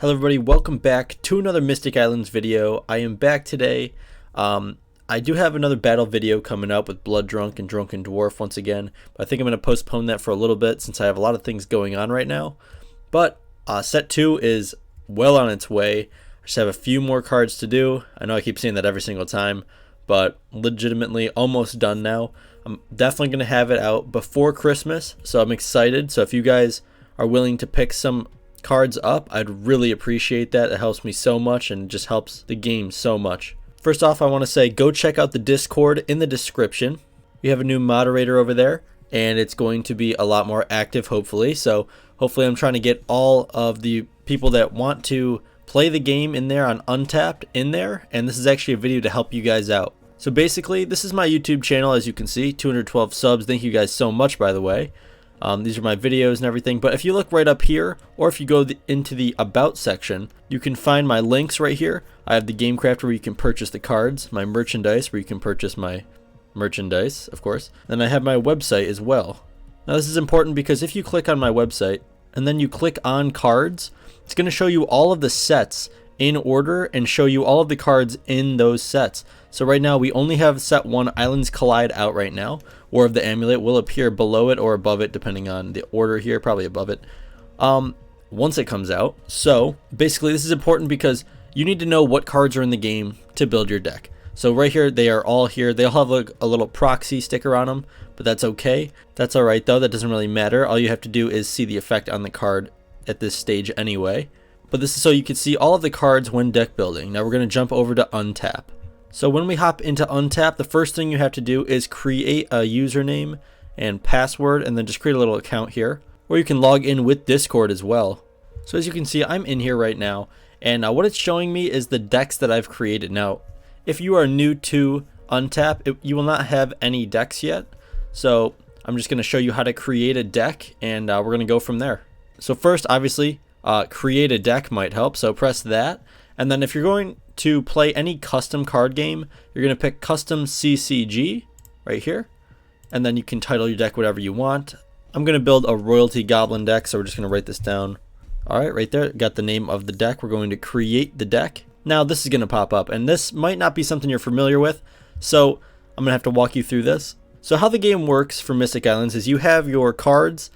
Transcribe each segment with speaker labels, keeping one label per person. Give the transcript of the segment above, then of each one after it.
Speaker 1: Hello everybody, welcome back to another Mystic Islands video. I am back today. I do have another battle video coming up with Blood Drunk and Drunken Dwarf once again, but I think I'm going to postpone that for a little bit since I have a lot of things going on right now. But set 2 is well on its way. I just have a few more cards to do. I know I keep saying that every single time, but legitimately almost done now. I'm definitely going to have it out before Christmas, so I'm excited. So if you guys are willing to pick some cards up, I'd really appreciate that. It helps me so much and just helps the game so much. First off, I want to say go check out the Discord in the description. We have a new moderator over there and it's going to be a lot more active hopefully. So hopefully I'm trying to get all of the people that want to play the game in there on Untapped in there, and this is actually a video to help you guys out. So basically this is my YouTube channel, as you can see, 212 subs. Thank you guys so much, by the way. These are my videos and everything, but if you look right up here, or if you go into the About section, you can find my links right here. I have the Game Crafter where you can purchase the cards, my merchandise where you can purchase my merchandise, of course. Then I have my website as well. Now this is important because if you click on my website and then you click on cards, it's going to show you all of the sets in order and show you all of the cards in those sets. So right now we only have set 1, Islands Collide, out right now. War of the Amulet will appear below it or above it depending on the order here, probably above it, once it comes out. So basically this is important because you need to know what cards are in the game to build your deck. So right here, they are all here. They all have a little proxy sticker on them, but that's okay. That's alright though, that doesn't really matter. All you have to do is see the effect on the card at this stage anyway. But this is so you can see all of the cards when deck building. Now we're going to jump over to Untap. So when we hop into Untap, the first thing you have to do is create a username and password, and then just create a little account here. Or you can log in with Discord as well. So as you can see, I'm in here right now, and what it's showing me is the decks that I've created. Now, if you are new to Untap, you will not have any decks yet. So I'm just going to show you how to create a deck, and we're going to go from there. So first, obviously, create a deck might help, so press that. And then if you're going to play any custom card game, you're going to pick Custom CCG right here, and then you can title your deck whatever you want. I'm going to build a Royalty Goblin deck, so we're just going to write this down. Alright, right there, got the name of the deck. We're going to create the deck. Now this is going to pop up, and this might not be something you're familiar with, so I'm going to have to walk you through this. So how the game works for Mystic Islands is you have your cards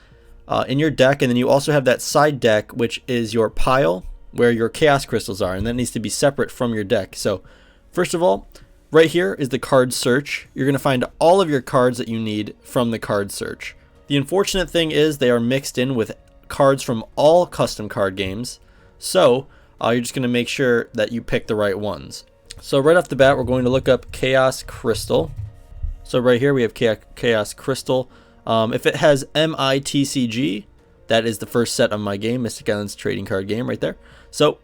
Speaker 1: in your deck, and then you also have that side deck, which is your pile where your chaos crystals are, and that needs to be separate from your deck. So first of all, right here is the card search. You're going to find all of your cards that you need from the card search. The unfortunate thing is they are mixed in with cards from all custom card games, so you're just going to make sure that you pick the right ones. So right off the bat, we're going to look up Chaos Crystal. So right here we have Chaos Crystal. If it has MITCG, that is the first set of my game, Mystic Islands trading card game right there. So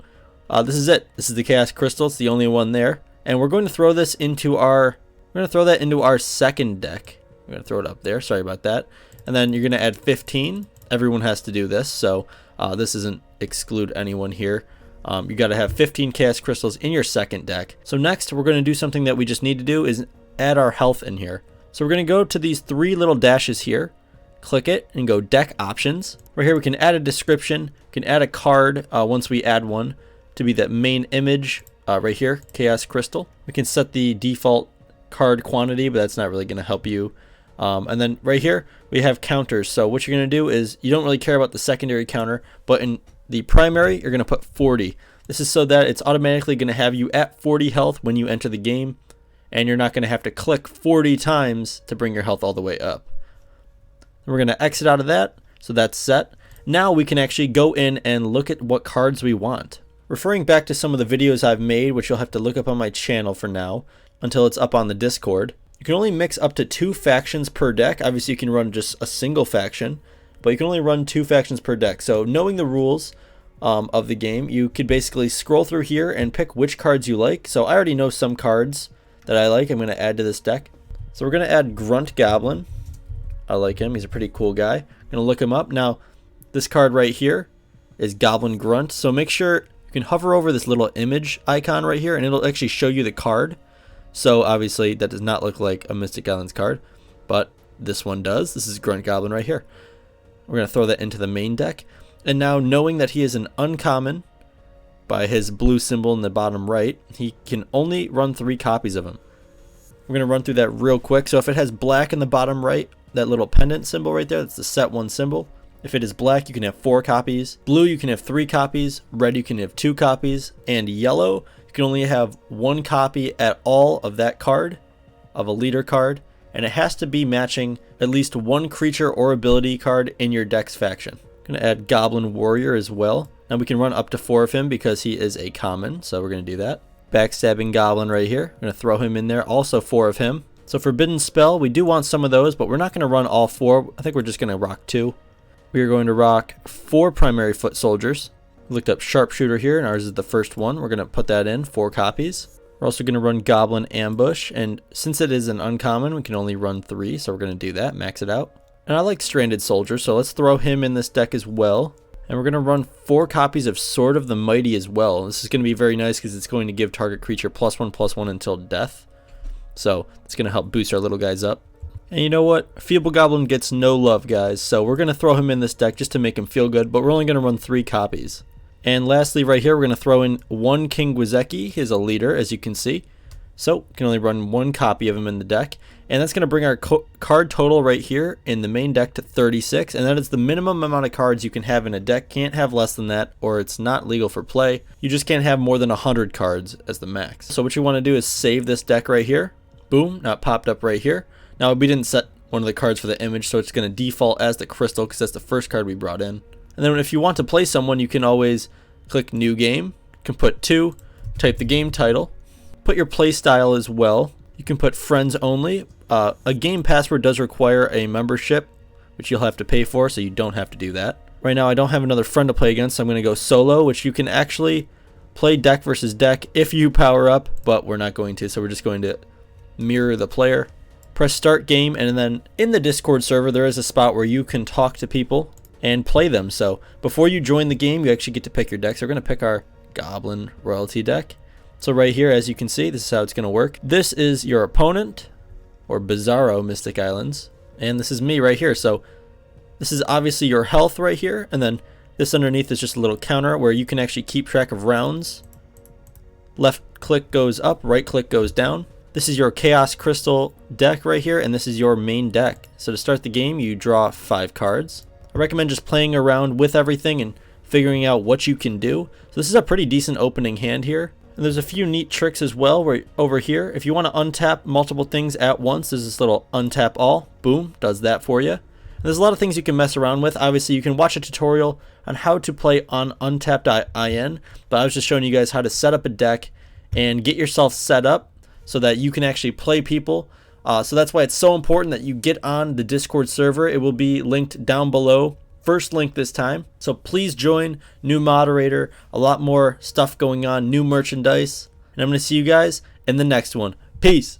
Speaker 1: this is it. This is the Chaos Crystal. It's the only one there, and we're going to throw this into our. We're going to throw that into our second deck. We're going to throw it up there. Sorry about that. And then you're going to add 15. Everyone has to do this, so this doesn't exclude anyone here. You got to have 15 Chaos Crystals in your second deck. So next, we're going to do something that we just need to do is add our health in here. So we're going to go to these 3 little dashes here. Click it and go Deck Options. Right here we can add a description, we can add a card once we add one to be that main image right here, Chaos Crystal. We can set the default card quantity, but that's not really going to help you. And then right here we have counters. So what you're going to do is you don't really care about the secondary counter, but in the primary you're going to put 40. This is so that it's automatically going to have you at 40 health when you enter the game, and you're not going to have to click 40 times to bring your health all the way up. We're going to exit out of that, so that's set. Now we can actually go in and look at what cards we want. Referring back to some of the videos I've made, which you'll have to look up on my channel for now, until it's up on the Discord. You can only mix up to 2 factions per deck. Obviously you can run just a single faction, but you can only run 2 factions per deck. So knowing the rules of the game, you could basically scroll through here and pick which cards you like. So I already know some cards that I like I'm going to add to this deck. So we're going to add Grunt Goblin. I like him. He's a pretty cool guy. I'm going to look him up. Now, this card right here is Goblin Grunt. So make sure you can hover over this little image icon right here, and it'll actually show you the card. So obviously that does not look like a Mystic Islands card, but this one does. This is Grunt Goblin right here. We're going to throw that into the main deck. And now knowing that he is an uncommon, by his blue symbol in the bottom right, he can only run 3 copies of him. We're going to run through that real quick. So if it has black in the bottom right, that little pendant symbol right there, that's the set 1 symbol. If it is black, you can have 4 copies. Blue, you can have 3 copies. Red, you can have 2 copies. And yellow, you can only have 1 copy at all of that card, of a leader card. And it has to be matching at least 1 creature or ability card in your deck's faction. Going to add Goblin Warrior as well. Now we can run up to 4 of him because he is a common, so we're going to do that. Backstabbing Goblin right here. We're going to throw him in there. Also 4 of him. So Forbidden Spell, we do want some of those, but we're not going to run all 4. I think we're just going to rock 2. We are going to rock 4 primary foot soldiers. We looked up Sharpshooter here, and ours is the first one. We're going to put that in, 4 copies. We're also going to run Goblin Ambush, and since it is an uncommon, we can only run 3, so we're going to do that, max it out. And I like Stranded Soldier, so let's throw him in this deck as well. And we're going to run 4 copies of Sword of the Mighty as well. This is going to be very nice because it's going to give target creature +1/+1 until death. So it's going to help boost our little guys up. And you know what? Feeble Goblin gets no love, guys. So we're going to throw him in this deck just to make him feel good, but we're only going to run 3 copies. And lastly, right here, we're going to throw in 1 King Gwizeki. He's a leader, as you can see. So we can only run 1 copy of him in the deck. And that's going to bring our card total right here in the main deck to 36. And that is the minimum amount of cards you can have in a deck. Can't have less than that, or it's not legal for play. You just can't have more than 100 cards as the max. So what you want to do is save this deck right here. Boom, now it popped up right here. Now we didn't set one of the cards for the image, so it's going to default as the crystal because that's the first card we brought in. And then if you want to play someone, you can always click New Game. You can put 2, type the game title, put your play style as well. You can put friends only. A game password does require a membership, which you'll have to pay for, so you don't have to do that. Right now I don't have another friend to play against, so I'm going to go solo, which you can actually play deck versus deck if you power up, but we're not going to, so we're just going to mirror the player. Press start game, and then in the Discord server there is a spot where you can talk to people and play them. So before you join the game, you actually get to pick your deck. So we're going to pick our Goblin Royalty deck. So right here, as you can see, this is how it's going to work. This is your opponent, or Bizarro Mystic Islands, and this is me right here. So this is obviously your health right here, and then this underneath is just a little counter where you can actually keep track of rounds. Left click goes up, right click goes down. This is your Chaos Crystal deck right here, and this is your main deck. So to start the game, you draw 5 cards. I recommend just playing around with everything and figuring out what you can do. So this is a pretty decent opening hand here. And there's a few neat tricks as well where over here, if you want to untap multiple things at once, there's this little untap all. Boom, does that for you. And there's a lot of things you can mess around with. Obviously, you can watch a tutorial on how to play on untapped.in, but I was just showing you guys how to set up a deck and get yourself set up so that you can actually play people. So that's why it's so important that you get on the Discord server. It will be linked down below. First link this time. So please join. New moderator, a lot more stuff going on, new merchandise. And I'm going to see you guys in the next one. Peace.